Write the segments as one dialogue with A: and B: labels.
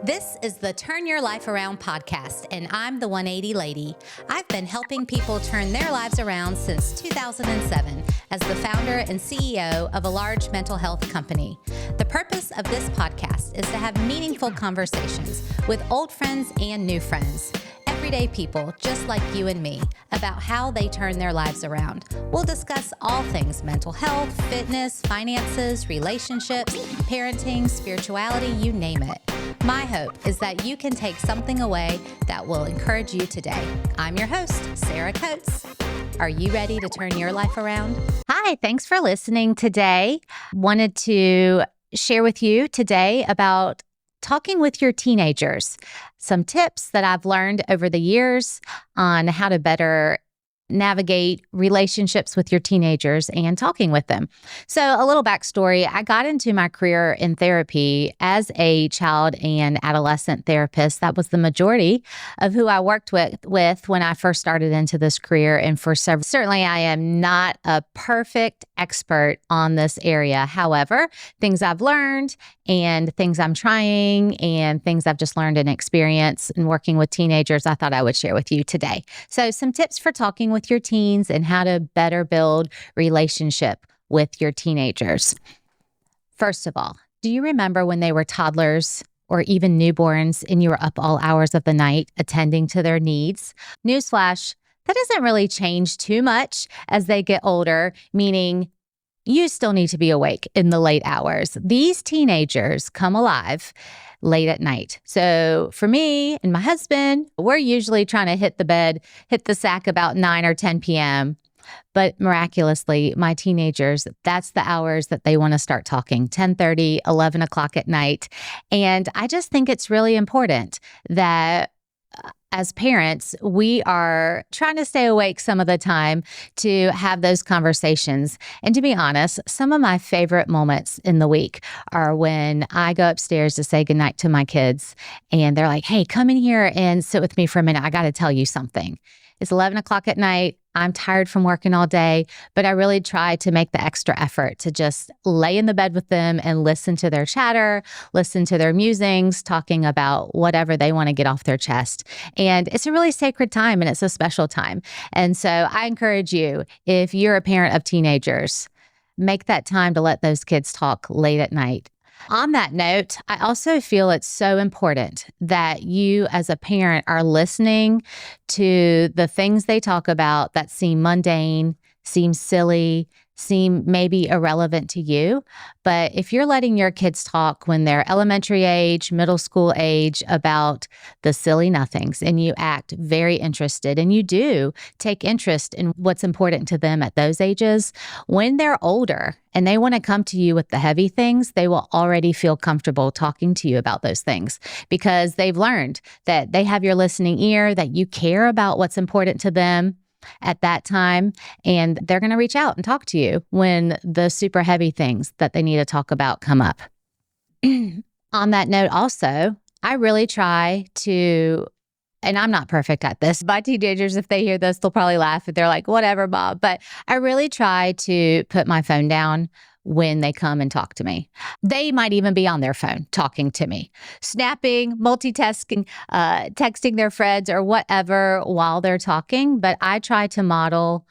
A: This is the Turn Your Life Around podcast, and I'm the 180 Lady. I've been helping people turn their lives around since 2007 as the founder and CEO of a large mental health company. The purpose of this podcast is to have meaningful conversations with old friends and new friends, everyday people just like you and me, about how they turn their lives around. We'll discuss all things mental health, fitness, finances, relationships, parenting, spirituality, you name it. My hope is that you can take something away that will encourage you today. I'm your host, Sarah Coates. Are you ready to turn your life around? Hi, thanks for listening today. Wanted to share with you today about talking with your teenagers. Some tips that I've learned over the years on how to better navigate relationships with your teenagers and talking with them. So a little backstory, I got into my career in therapy as a child and adolescent therapist. That was the majority of who I worked with when I first started into this career. And for several, certainly I am not a perfect expert on this area. However, things I've learned and things I'm trying and things I've just learned and experienced in working with teenagers, I thought I would share with you today. So some tips for talking with your teens and how to better build relationship with your teenagers. First of all, do you remember when they were toddlers or even newborns and you were up all hours of the night attending to their needs? Newsflash, that doesn't really change too much as they get older, meaning you still need to be awake in the late hours. These teenagers come alive late at night. So for me and my husband, we're usually trying to hit the sack about 9 or 10 p.m. But miraculously, my teenagers, that's the hours that they want to start talking, 10:30, 11 o'clock at night. And I just think it's really important that as parents, we are trying to stay awake some of the time to have those conversations. And to be honest, some of my favorite moments in the week are when I go upstairs to say goodnight to my kids and they're like, hey, come in here and sit with me for a minute. I got to tell you something. It's 11 o'clock at night. I'm tired from working all day, but I really try to make the extra effort to just lay in the bed with them and listen to their chatter, listen to their musings, talking about whatever they want to get off their chest. And it's a really sacred time and it's a special time. And so I encourage you, if you're a parent of teenagers, make that time to let those kids talk late at night. On that note, I also feel it's so important that you as a parent are listening to the things they talk about that seem mundane, seem silly, seem maybe irrelevant to you. But if you're letting your kids talk when they're elementary age, middle school age about the silly nothings, and you act very interested and you do take interest in what's important to them at those ages, when they're older and they want to come to you with the heavy things, they will already feel comfortable talking to you about those things because they've learned that they have your listening ear, that you care about what's important to them at that time, and they're going to reach out and talk to you when the super heavy things that they need to talk about come up. On that note also, I really try to, and I'm not perfect at this. My teenagers, if they hear this, they'll probably laugh and they're like, whatever, Bob. But I really try to put my phone down when they come and talk to me. They might even be on their phone talking to me, snapping, multitasking, texting their friends or whatever while they're talking. But I try to model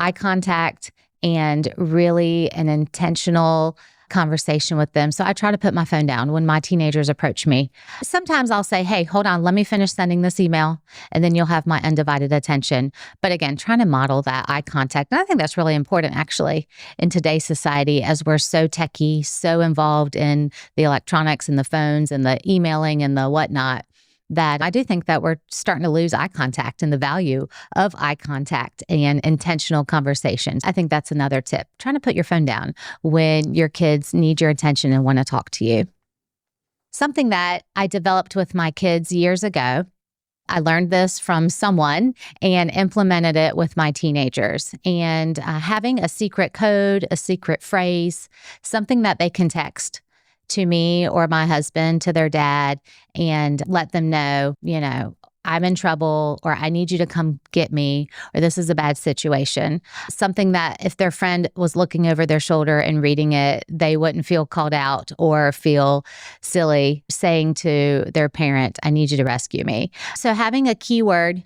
A: eye contact and really an intentional conversation with them. So I try to put my phone down when my teenagers approach me. Sometimes I'll say, hey, hold on, let me finish sending this email, and then you'll have my undivided attention. But again, trying to model that eye contact. And I think that's really important actually in today's society as we're so techy, so involved in the electronics and the phones and the emailing and the whatnot, that I do think that we're starting to lose eye contact and the value of eye contact and intentional conversations. I think that's another tip, trying to put your phone down when your kids need your attention and want to talk to you. Something that I developed with my kids years ago, I learned this from someone and implemented it with my teenagers. And having a secret code, a secret phrase, something that they can text to me or my husband, to their dad, and let them know, I'm in trouble, or I need you to come get me, or this is a bad situation. Something that if their friend was looking over their shoulder and reading it, they wouldn't feel called out or feel silly saying to their parent, I need you to rescue me. So having a keyword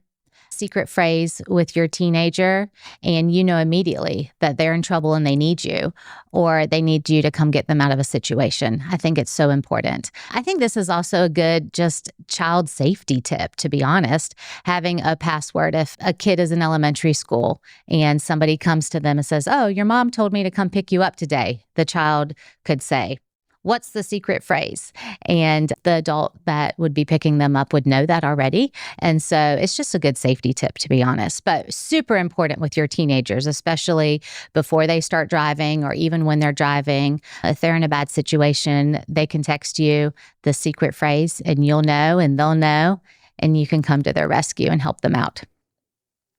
A: secret phrase with your teenager, and you know immediately that they're in trouble and they need you, or they need you to come get them out of a situation. I think it's so important. I think this is also a good just child safety tip, to be honest, having a password. If a kid is in elementary school and somebody comes to them and says, oh, your mom told me to come pick you up today, the child could say, what's the secret phrase? And the adult that would be picking them up would know that already. And so it's just a good safety tip, to be honest, but super important with your teenagers, especially before they start driving or even when they're driving. If they're in a bad situation, they can text you the secret phrase and you'll know and they'll know, and you can come to their rescue and help them out.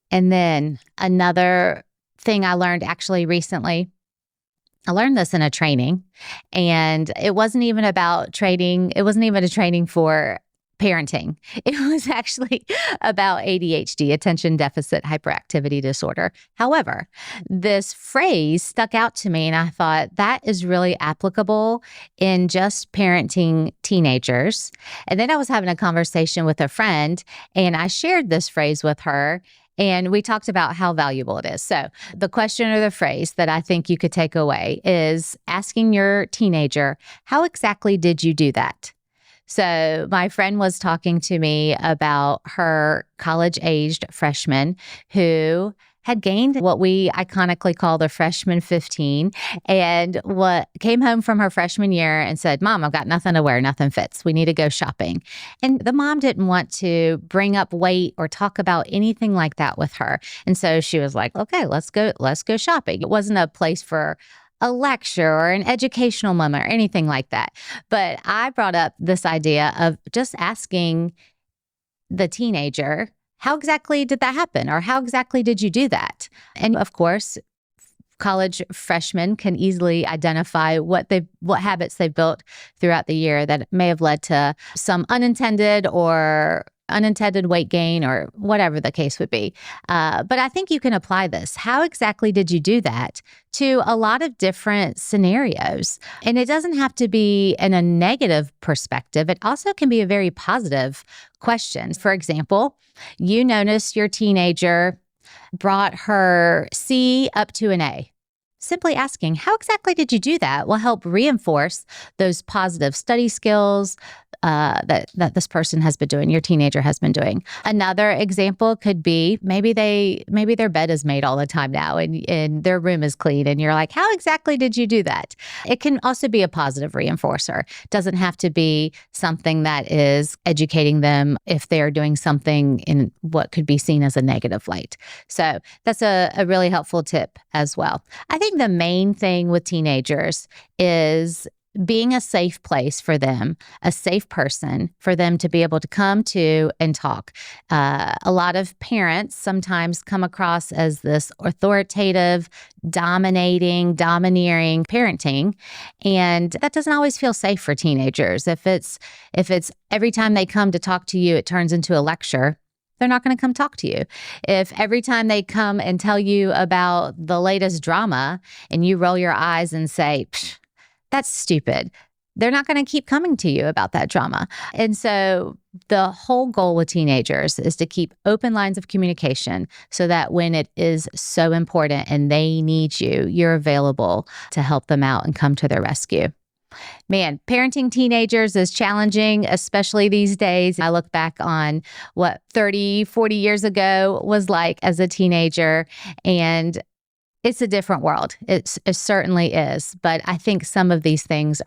A: And then another thing I learned actually recently, I learned this in a training, and it wasn't even about training. It wasn't even a training for parenting. It was actually about ADHD, attention deficit hyperactivity disorder. However, this phrase stuck out to me, and I thought that is really applicable in just parenting teenagers. And then I was having a conversation with a friend, and I shared this phrase with her. And we talked about how valuable it is. So the question or the phrase that I think you could take away is asking your teenager, how exactly did you do that? So my friend was talking to me about her college-aged freshman who had gained what we iconically call the freshman 15, and what came home from her freshman year and said, Mom, I've got nothing to wear, nothing fits. We need to go shopping. And the mom didn't want to bring up weight or talk about anything like that with her. And so she was like, okay, let's go shopping. It wasn't a place for a lecture or an educational moment or anything like that. But I brought up this idea of just asking the teenager, how exactly did that happen? Or how exactly did you do that? And of course, college freshmen can easily identify what habits they've built throughout the year that may have led to some unintended weight gain or whatever the case would be. But I think you can apply this. How exactly did you do that to a lot of different scenarios? And it doesn't have to be in a negative perspective. It also can be a very positive question. For example, you notice your teenager brought her C up to an A. Simply asking, how exactly did you do that, will help reinforce those positive study skills that this person has been doing, your teenager has been doing. Another example could be maybe their bed is made all the time now and their room is clean, and you're like, how exactly did you do that? It can also be a positive reinforcer. It doesn't have to be something that is educating them if they're doing something in what could be seen as a negative light. So that's a really helpful tip as well. I think the main thing with teenagers is being a safe place for them, a safe person for them to be able to come to and talk. A lot of parents sometimes come across as this authoritative, dominating, domineering parenting, and that doesn't always feel safe for teenagers. If it's every time they come to talk to you, it turns into a lecture, they're not going to come talk to you. If every time they come and tell you about the latest drama and you roll your eyes and say, that's stupid, they're not going to keep coming to you about that drama. And so the whole goal with teenagers is to keep open lines of communication so that when it is so important and they need you, you're available to help them out and come to their rescue. Man, parenting teenagers is challenging, especially these days. I look back on what 30, 40 years ago was like as a teenager, and it's a different world. It certainly is. But I think some of these things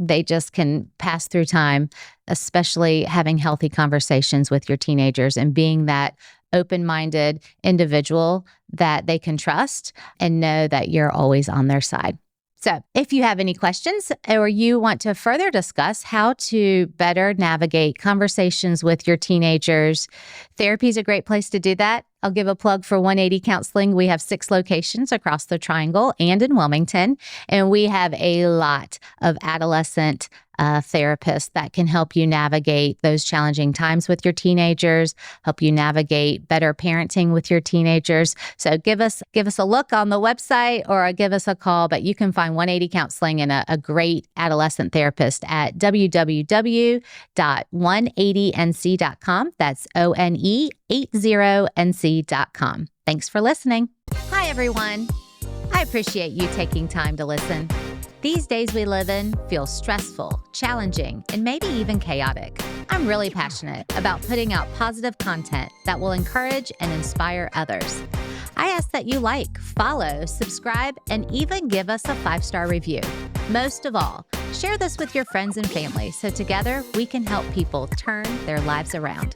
A: they just can pass through time, especially having healthy conversations with your teenagers and being that open-minded individual that they can trust and know that you're always on their side. So if you have any questions or you want to further discuss how to better navigate conversations with your teenagers, therapy is a great place to do that. I'll give a plug for 180 Counseling. We have 6 locations across the Triangle and in Wilmington, and we have a lot of adolescent therapist that can help you navigate those challenging times with your teenagers, help you navigate better parenting with your teenagers. So give us a look on the website or give us a call, but you can find 180 Counseling and a great adolescent therapist at www.180nc.com. That's ONE80nc.com. Thanks for listening. Hi, everyone. I appreciate you taking time to listen. These days we live in feel stressful, challenging, and maybe even chaotic. I'm really passionate about putting out positive content that will encourage and inspire others. I ask that you like, follow, subscribe, and even give us a 5-star review. Most of all, share this with your friends and family so together we can help people turn their lives around.